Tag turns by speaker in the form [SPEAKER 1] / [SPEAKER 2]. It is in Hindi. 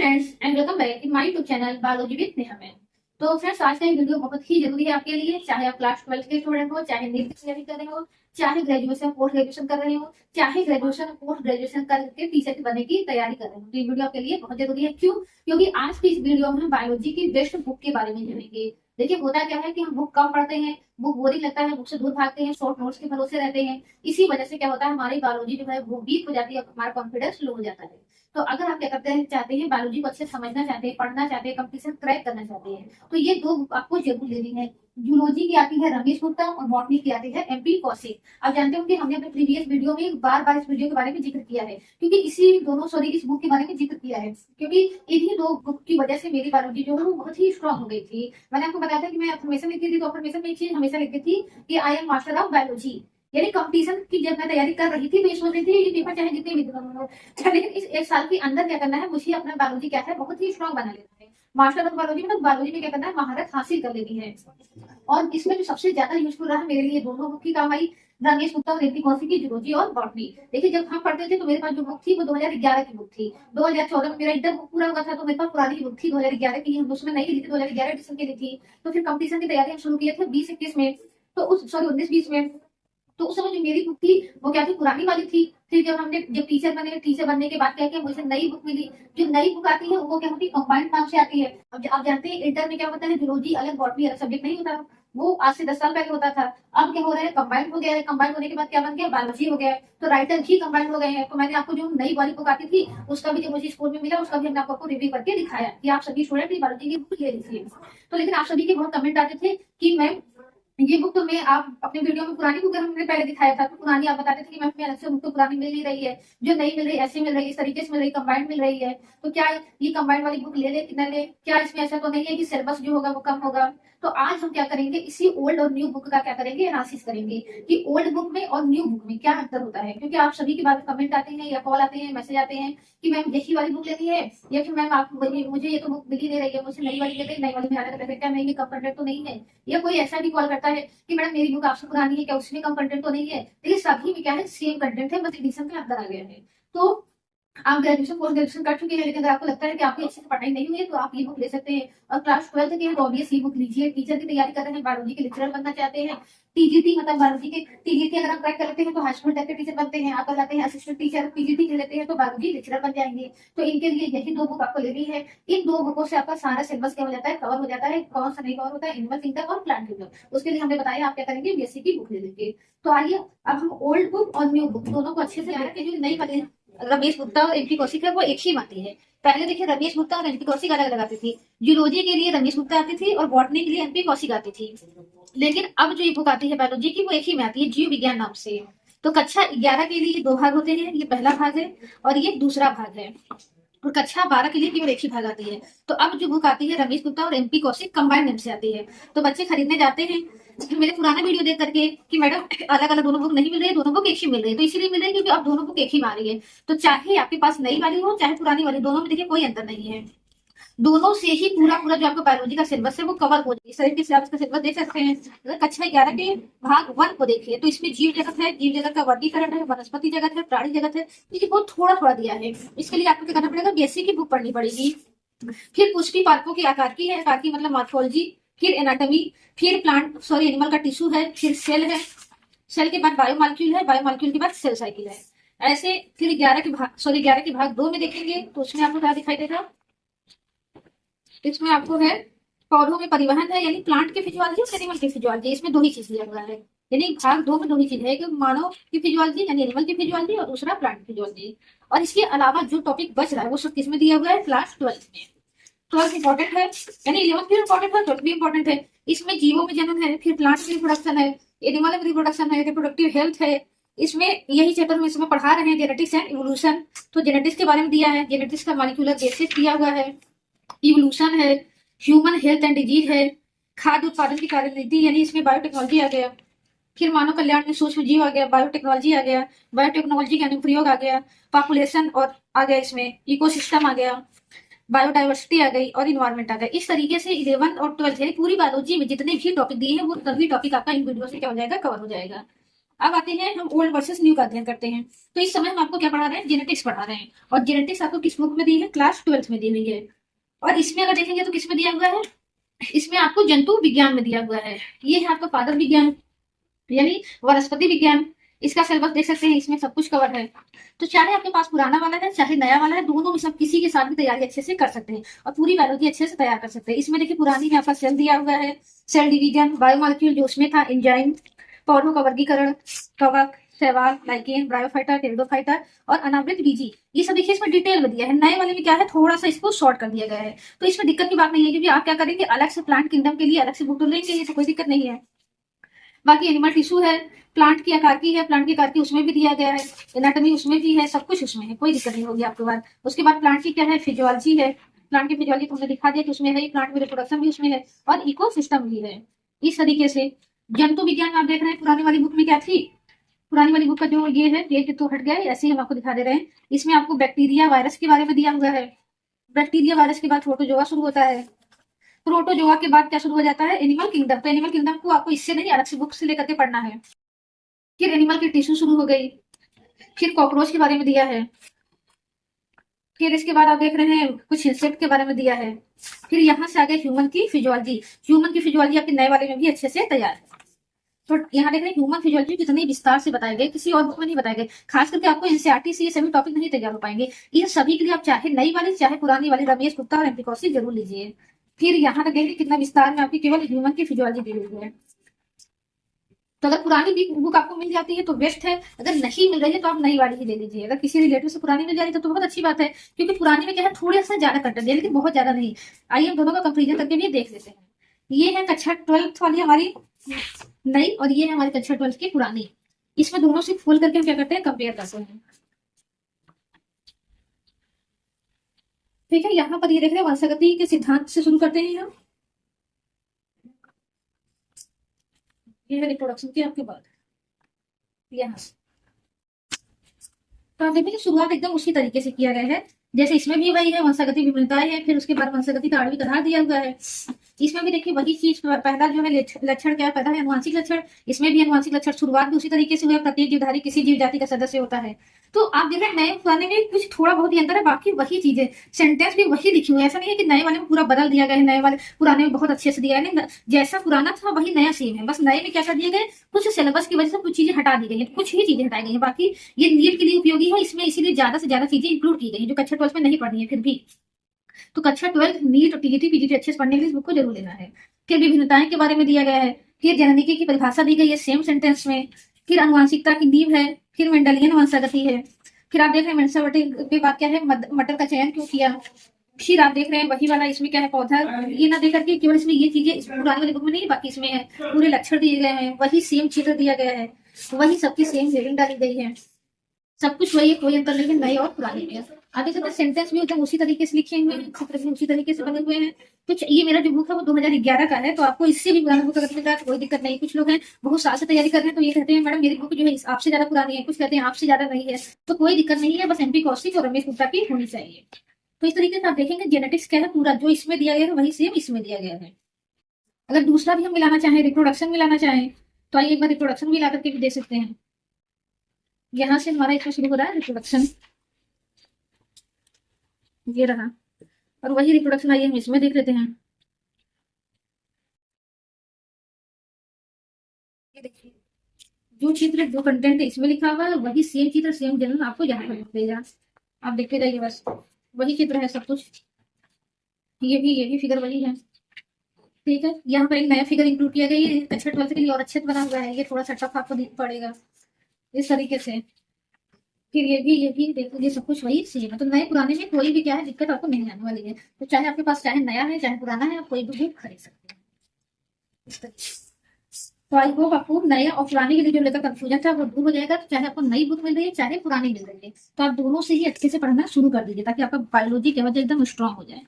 [SPEAKER 1] Friends and welcome back in my YouTube channel biology with Neha ma'am. तो फ्रेंड्स आज का ये वीडियो बहुत ही जरूरी है आपके लिए, चाहे आप क्लास 12 के स्टूडेंट हो, चाहे नीट की तैयारी कर रहे हो, चाहे ग्रेजुएशन पोस्ट ग्रेजुएशन कर रहे हो, चाहे ग्रेजुएशन पोस्ट ग्रेजुएशन करके टीचर बनने की तैयारी कर रहे हो। तो ये वीडियो आपके लिए बहुत जरूरी है। क्यों? क्योंकि आज की इस वीडियो में हम बायोलॉजी की बेस्ट बुक के बारे में जानेंगे। देखिए होता क्या है कि हम बुक कम पढ़ते हैं, बुक बोरिंग लगता है, बुक से दूर भागते हैं, शॉर्ट नोट्स के भरोसे रहते हैं। इसी वजह से क्या होता है, हमारी बायोलॉजी जो है वो वीक हो जाती है, हमारा कॉन्फिडेंस लो हो जाता है। तो अगर आप क्या करते हैं, चाहते हैं बायोलॉजी को अच्छे से समझना चाहते हैं, पढ़ना चाहते हैं, कंपटीशन क्रैक करना चाहते हैं, तो ये दो बुक आपको जरूर लेनी है। जूलॉजी की आती है रमेश गुप्ता और बॉटनी की आती है एमपी कौशिक। आप जानते होंगे हमने अपने प्रीवियस वीडियो में बार बार इस वीडियो के बारे में जिक्र किया है, क्योंकि इस बुक के बारे में जिक्र किया है, क्योंकि इन्हीं दो बुक की वजह से मेरी बायोलॉजी जो है वो बहुत ही स्ट्रॉन्ग हो गई थी। मैंने आपको बताया था कि मैं अफर्मेशन लिखती थी, तो अफर्मेशन में एक चीज हमेशा लिखती थी कि I am master of biology. यानी कंपटीशन की जब मैं तैयारी कर रही थी तो ये सोच रही थी ये पेपर चाहे जितने भी हो, लेकिन इस एक साल के अंदर क्या करना है, मुझे अपना बायोलॉजी क्या है बहुत ही स्ट्रॉन्ग बना लेना है। मास्टर ऑफ बायोलॉजी मतलब बायोलॉजी में क्या करना है, महारत हासिल कर लेनी है। और इसमें जो सबसे ज्यादा यूजफुल रहा मेरे लिए, दोनों बुक की काम आई, रमेश गुप्ता और एमपी कौशिक की जूलॉजी और बॉटनी। देखिए जब हम पढ़ते थे तो मेरे पास जो बुक थी वो 2011 की बुक थी। 2014 में मेरा इंटर बुक पूरा हुआ था तो मेरे पास पुरानी बुक थी 2011 की, हम उसमें नहीं ली थी, 2011 एडिशन की ली थी। तो फिर कंपटीशन की तैयारी हम शुरू किए थे 20-21 में, तो उस सॉरी 19-20 में। तो उस समय जो मेरी बुक थी वो क्या थी, पुरानी वाली थी। फिर जब टीचर बने, टीचर बनने के बाद क्या किया, मुझे नई बुक मिली। जो नई बुक आती है वो क्या होती है, कंबाइंड नाम से आती है। अब आप जानते हैं इंटर में क्या होता है, जूलॉजी अलग बॉटनी अलग सब्जेक्ट नहीं होता, वो आज से 10 साल पहले होता था। अब क्या हो रहा है, कंबाइंड हो गया है। कंबाइंड होने के बाद क्या बन गया, बायोलॉजी हो गया है। तो राइटर भी कंबाइंड हो गए हैं। तो मैंने आपको जो नई वाली बुक आती थी उसका भी जब मुझे स्कूल में मिला, उसका भी हमने आपको रिव्यू करके दिखाया कि आप सभी स्टूडेंट बायोलॉजी की बुक ले लीजिए। तो लेकिन आप सभी के बहुत कमेंट आते थे कि मैम ये बुक तो मैं, आप अपने वीडियो में पुरानी बुक हमने पहले दिखाया था, तो पुरानी आप बताते थे कि मैम अलग से बुक तो पुरानी मिल नहीं रही है, जो नई मिल रही है ऐसे मिल रही है, इस तरीके से मिल रही है, कंबाइंड मिल रही है। तो क्या ये कंबाइंड वाली बुक ले कि न ले, क्या इसमें ऐसा तो नहीं है कि सिलेबस जो होगा वो कम होगा? तो आज हम क्या करेंगे, इसी ओल्ड और न्यू बुक का क्या करेंगे, एनालिसिस करेंगे कि ओल्ड बुक में और न्यू बुक में क्या अंतर होता है। क्योंकि आप सभी के बाद कमेंट आते हैं या कॉल आते हैं, मैसेज आते हैं कि मैम यही वाली बुक लेनी है, या फिर मैम आप मुझे ये तो बुक मिल ही नहीं रही है, मुझे नई वाली ले रही, नई वाली में अलग अलग क्या मैं, ये कम कंटेंट तो नहीं है। या कोई ऐसा भी कॉल करता है कि मैडम मेरी बुक आपसे पुरानी है, क्या उसमें कम कंटेंट तो नहीं है? देखिए सभी में क्या है, सेम कंटेंट है, बस एडिशन का अंदर आ गया है। तो आप ग्रेजुएशन पोस्ट ग्रेजुएशन कर चुके हैं, लेकिन अगर आपको लगता है कि आपकी अच्छे से पढ़ाई नहीं हुई है तो आप ये बुक ले सकते हैं। और क्लास 12 के हैं तो ऑब्वियस ये बुक लीजिए। टीचर की तैयारी कर रहे हैं, बायोलॉजी के लेक्चरर बनना चाहते हैं, टीजीटी मतलब बायोलॉजी के टीजीटी अगर हम क्रैक कर लेते हैं तो हाई स्कूल तक के टीचर बनते हैं, आप जाते हैं असिस्टेंट टीचर, पीजीटी कर लेते हैं तो बायोलॉजी लेक्चरर बन जाएंगे। तो इनके लिए यही दो बुक आपको लेनी है। इन दो बुकों से आपका सारा सिलेबस क्या हो जाता है, कवर हो जाता है। कौन सा नहीं कवर होता है, एनिमल किंगडम और प्लांट किंगडम। उसके लिए हमने बताया आप क्या करेंगे, बीएससी की बुक ले लेंगे। तो आइए अब हम ओल्ड बुक और न्यू बुक दोनों को अच्छे से जो नई वाली रमेश गुप्ता और एमपी कौशिक है वो एक ही आती है। पहले देखिए रमेश गुप्ता और एमपी कौशिक अलग अलग आती थी। जूलॉजी के लिए रमेश गुप्ता आती थी और बॉटनी के लिए एमपी कौशिक आती थी। लेकिन अब जो ये बुक आती है बायोलॉजी की वो एक ही में आती है, जीव विज्ञान नाम से। तो कक्षा 11 के लिए दो भाग होते हैं, ये पहला भाग है और ये दूसरा भाग है। और कक्षा 12 के लिए केवल एक ही भाग आती है। तो अब जो बुक आती है रमेश गुप्ता और एमपी कौशिक कंबाइंड नेम से आती है। तो बच्चे खरीदने जाते हैं मेरे पुराना वीडियो देख करके कि मैडम अलग अलग दोनों बुक नहीं मिल रही है, दोनों बुक एक ही मिल रही है। तो इसीलिए मिल रही है क्योंकि अब दोनों बुक एक ही में आ रही है। तो चाहे आपके पास नई वाली हो चाहे पुरानी वाली, दोनों में देखिए कोई अंतर नहीं है। दोनों से ही पूरा पूरा जो आपका बायोलॉजी का सिलेबस है वो कवर हो जाए। इस तरीके से आप इसका सिलेबस देख सकते हैं। अगर कक्षा 11 के भाग 1 को देखिए तो इसमें जीव जगत है, जीव जगत का वर्गीकरण है, वनस्पति जगत है, प्राणी जगत है। देखिए बहुत थोड़ा थोड़ा दिया है। इसके लिए आपको क्या करना पड़ेगा, बेसिक की बुक पढ़नी पड़ेगी। फिर पुष्टि पार्कों की आकार की है, आकार की मतलब मॉर्फोलॉजी, फिर एनाटॉमी, फिर प्लांट एनिमल का टिश्यू है, फिर सेल है, सेल के बाद बायोमॉलिक्यूल है, बायोमॉलिक्यूल के बाद सेल साइकिल है। ऐसे फिर 11 के भाग 2 में देखेंगे तो उसमें आपको क्या दिखाई देगा, इसमें आपको है पौधों में परिवहन है, यानी प्लांट की फिजियोलॉजी और एनिमल की फिजियोलॉजी। इसमें दो ही चीज दिया हुआ है, यानी भाग 2 में दो ही चीज है, एक मानव की फिजियोलॉजी यानी एनिमल की फिजियोलॉजी और दूसरा प्लांट फिजियोलॉजी। और इसके अलावा जो टॉपिक बच रहा है वो सब किसमें दिया हुआ है, क्लास 12 में। 12 इंपॉर्टेंट है, यानी 11th भी इंपॉर्टेंट है, 12th भी इंपॉर्टेंट है। इसमें जीवों में जन्म है, फिर प्लांट में रिप्रोडक्शन है, एनिमल में रिप्रोडक्शन है, रिप्रोडक्टिव हेल्थ है। इसमें यही चैप्टर में इसमें पढ़ा रहे हैं जेनेटिक्स एंड इवोल्यूशन। तो जेनेटिक्स के बारे में दिया है, जेनेटिक्स का मॉलिक्यूलर बेसिस दिया हुआ है, इवोल्यूशन है, ह्यूमन हेल्थ एंड डिजीज है, खाद्य उत्पादन की कार्यनीति यानी इसमें बायोटेक्नोलॉजी आ गया, फिर मानव कल्याण में सूक्ष्म जीव आ गया, बायोटेक्नोलॉजी आ गया, बायोटेक्नोलॉजी का अनुप्रयोग आ गया, पॉपुलेशन और आ गया, इसमें इकोसिस्टम आ गया, बायोडाइवर्सिटी आ गई और इन्वायरमेंट आ गया। इस तरीके से 11 और 12 यानी पूरी बायोलॉजी में जितने भी टॉपिक दिए हैं वो सभी टॉपिक आपका इन वीडियो से क्या हो जाएगा, कवर हो जाएगा। अब आते हैं हम ओल्ड वर्सेस न्यू का अध्ययन करते हैं। तो इस समय हम आपको क्या पढ़ा रहे हैं, जेनेटिक्स पढ़ा रहे हैं। और जेनेटिक्स आपको किस बुक में दी है, क्लास 12th में दी हुई है। और इसमें अगर देखेंगे तो किसमें दिया हुआ है, इसमें आपको जंतु विज्ञान में दिया हुआ है। ये है आपका पादप विज्ञान यानी वनस्पति विज्ञान। इसका सिलेबस देख सकते हैं, इसमें सब कुछ कवर है। तो चाहे आपके पास पुराना वाला है चाहे नया वाला है, दोनों में सब किसी के साथ भी तैयारी अच्छे से कर सकते हैं और पूरी बायोलॉजी अच्छे से तैयार कर सकते हैं। इसमें देखिए पुरानी में आपका सेल दिया हुआ है, सेल डिवीजन, बायोमोलिक्यूल जो उसमें था, एंजाइम, पौधों का वर्गीकरण, कवक, शैवाल, लाइकेन, ब्रायोफाइटा, टेरिडोफाइटा और अनावृत बीजी, ये सब देखिए इसमें डिटेल में दिया है। नए वाले में क्या है, थोड़ा सा इसको शॉर्ट कर दिया गया है। तो इसमें दिक्कत की बात नहीं है, क्योंकि आप क्या करेंगे, अलग से प्लांट किंगडम के लिए अलग से बुक तो लेंगे, ये तो कोई दिक्कत नहीं है। बाकी एनिमल टिश्यू है, प्लांट की आकार की है, प्लांट की आकार की उसमें भी दिया गया है, एनाटॉमी उसमें भी है, सब कुछ उसमें है, कोई दिक्कत नहीं होगी आपके पास। उसके बाद प्लांट की क्या है, फिजियोलॉजी है। प्लांट की फिजियोलॉजी तुमने दिखा दिया कि उसमें है, प्लांट में रिप्रोडक्शन भी उसमें है और इकोसिस्टम भी है। इस तरीके से जंतु विज्ञान आप देख रहे हैं, पुरानी वाली बुक में क्या थी, पुरानी वाली बुक का जो ये है ये तो हट गया है, ऐसे ही हम आपको दिखा दे रहे हैं। इसमें आपको बैक्टीरिया वायरस के बारे में दिया हुआ है। बैक्टीरिया वायरस के बाद प्रोटोजोआ शुरू होता है। प्रोटोजोआ के बाद क्या शुरू हो जाता है, एनिमल किंगडम। तो एनिमल किंगडम को आपको इससे नहीं, अलग से बुक से लेकर के पढ़ना है। फिर एनिमल की टिश्यू शुरू हो गई। फिर कॉकरोच के बारे में दिया है। फिर इसके बाद आप देख रहे हैं कुछ इंसेक्ट के बारे में दिया है। फिर यहाँ से आगे ह्यूमन की फिजियोलॉजी। ह्यूमन की फिजियोलॉजी आपके नए वाले में भी अच्छे से तैयार है। तो यहाँ देख रहे हैं ह्यूमन फिजियोलॉजी कितनी विस्तार से बताए गए, किसी और बुक में नहीं बताए गए। खास करके आपको एनसीईआरटी से ये सभी टॉपिक नहीं तैयार हो पाएंगे। इन सभी के लिए आप चाहे नई वाली चाहे पुरानी वाली रमेश गुप्ता और एमपी कौशिक जरूर लीजिए। फिर यहाँ तक देखिए कितना विस्तार में आपकी केवल ह्यूमन की फिजियोलॉजी दी हुई है। तो अगर पुरानी बुक आपको मिल जाती है तो बेस्ट है, अगर नहीं मिल रही है तो आप नई वाली ही ले लीजिए। अगर किसी रिलेटिव से पुरानी मिल जा रही है तो बहुत अच्छी बात है, क्योंकि पुरानी में क्या है, थोड़ा सा ज्यादा कंटेंट है लेकिन बहुत ज्यादा नहीं। आइए हम दोनों का कंपेरिजन करके भी देख लेते हैं। ये है कक्षा 12th वाली हमारी नई और ये है हमारी कक्षा 12th की पुरानी। इसमें दोनों से खोल करके हम क्या करते हैं, कंपेयर करते हैं। ठीक है, यहाँ पर ये देख रहे हैं वंशागति के सिद्धांत से शुरू करते हैं हम। ये है रिप्रोडक्शन के आपके बाद यहाँ तो आप देखेंगे शुरुआत एकदम उसी तरीके से किया गया है जैसे इसमें भी वही है, वंशागति विभिन्नताएं है, फिर उसके बाद वंशागति का आणविक आधार दिया हुआ है। इसमें भी देखिए वही चीज, पहला जो है लक्षण क्या है, पहला है अनुवांशिक लक्षण। इसमें भी अनुवांशिक लक्षण शुरुआत भी उसी तरीके से हुआ, प्रत्येक जीवधारी किसी जीव जाति का सदस्य होता है। तो आप देख रहे हैं नए पुराने में कुछ थोड़ा बहुत ही अंतर है, बाकी वही चीजें, सेंटेंस भी वही लिखी हुई है। ऐसा नहीं है कि नए वाले में पूरा बदल दिया गया है, नए वाले पुराने में बहुत अच्छे से दिया है, नहीं, जैसा पुराना था वही नया सेम है। बस नए में क्या कर दिया गया, कुछ सिलेबस की वजह से कुछ चीजें हटा दी गई है, कुछ ही चीजें हटाई गई है। बाकी ये नीट के लिए उपयोगी है, इसमें इसीलिए ज्यादा से ज्यादा चीजें इंक्लूड की गई है जो कक्षा 12 में नहीं पढ़नी है फिर भी। तो कक्षा 12 नीट और टीजीटी पीजीटी अच्छे से पढ़ने के लिए इस बुक को जरूर लेना है। फिर विभिन्नताएं के बारे में दिया गया है, फिर जननिकी की परिभाषा दी गई है सेम सेंटेंस में, फिर अनुवांशिकता की नींव है, फिर मेंडलियन वंशागति है। फिर आप देख रहे हैं मेंसावर्टी के बाद क्या है, मटर का चयन क्यों किया। फिर आप देख रहे हैं वही वाला इसमें क्या है, पौधा, ये ना देख करके केवल इसमें ये चीजें इस पुरानी वाली बुक में नहीं, बाकी इसमें है पूरे लक्षण दिए गए हैं, वही सेम चित्र दिया गया है, वही सबकी सेम हेडिंग डाली गई है, सब कुछ वही है, कोई अंतर नहीं है नए और पुराने में। आगे चलते सेंटेंस भी एकदम उसी तरीके से लिखे हुए हैं, चित्र भी उसी तरीके से बने हुए हैं। तो ये मेरा जो बुक है वो 2011 का है, तो आपको इससे भी पुराना बुक अगर मिल रहा है तो कोई दिक्कत नहीं। कुछ लोग हैं बहुत साल से तैयारी कर रहे हैं तो ये कहते हैं मैडम मेरी बुक जो है आपसे ज्यादा पुरानी है, कुछ कहते हैं आपसे ज्यादा नहीं है, तो कोई दिक्कत नहीं है, बस एमपी कौशिक और रमेश गुप्ता की होनी चाहिए। तो इस तरीके से आप देखेंगे जेनेटिक्स क्या है, पूरा जो इसमें दिया गया है वही सेम इसमें दिया गया है। अगर दूसरा भी हम मिलाना चाहें, रिप्रोडक्शन मिलाना चाहें, तो आइए एक बार रिप्रोडक्शन भी ला करके भी दे सकते हैं। यहाँ से हमारा इसमें शुरू हो रहा है रिप्रोडक्शन, ये रहा, और वही रिप्रोडक्शन आइए हम इसमें देख लेते हैं। ये देखिए जो चित्र जो कंटेंट इसमें लिखा हुआ है वही सेम चित्र सेम जन्म आपको यहाँ पर मिलेगा, आप देखते जाइए, बस वही चित्र है सब कुछ, ये भी फिगर वही है। ठीक है, यहाँ पर एक नया फिगर इंक्लूड किया गया है कक्षा 12 के लिए और अच्छे से बना हुआ है, ये थोड़ा सा टफ आपको पड़ेगा इस तरीके से। फिर ये भी देख लीजिए, सब कुछ वही सेम है। तो नए पुराने में कोई भी क्या है दिक्कत आपको नहीं आने वाली है। तो चाहे आपके पास चाहे नया है चाहे पुराना है, आप कोई भी बुक खरीद सकते हैं इस तरीके से। तो आई होप आपको नए और पुराने के लिए जो लेकर कंफ्यूजन था वो दूर हो जाएगा। तो चाहे आपको नई बुक मिल रही है चाहे पुरानी मिल रही है, तो आप दोनों से ही अच्छे से पढ़ना शुरू कर दीजिए ताकि आपका बायोलॉजी के वजह एकदम स्ट्रांग हो जाए।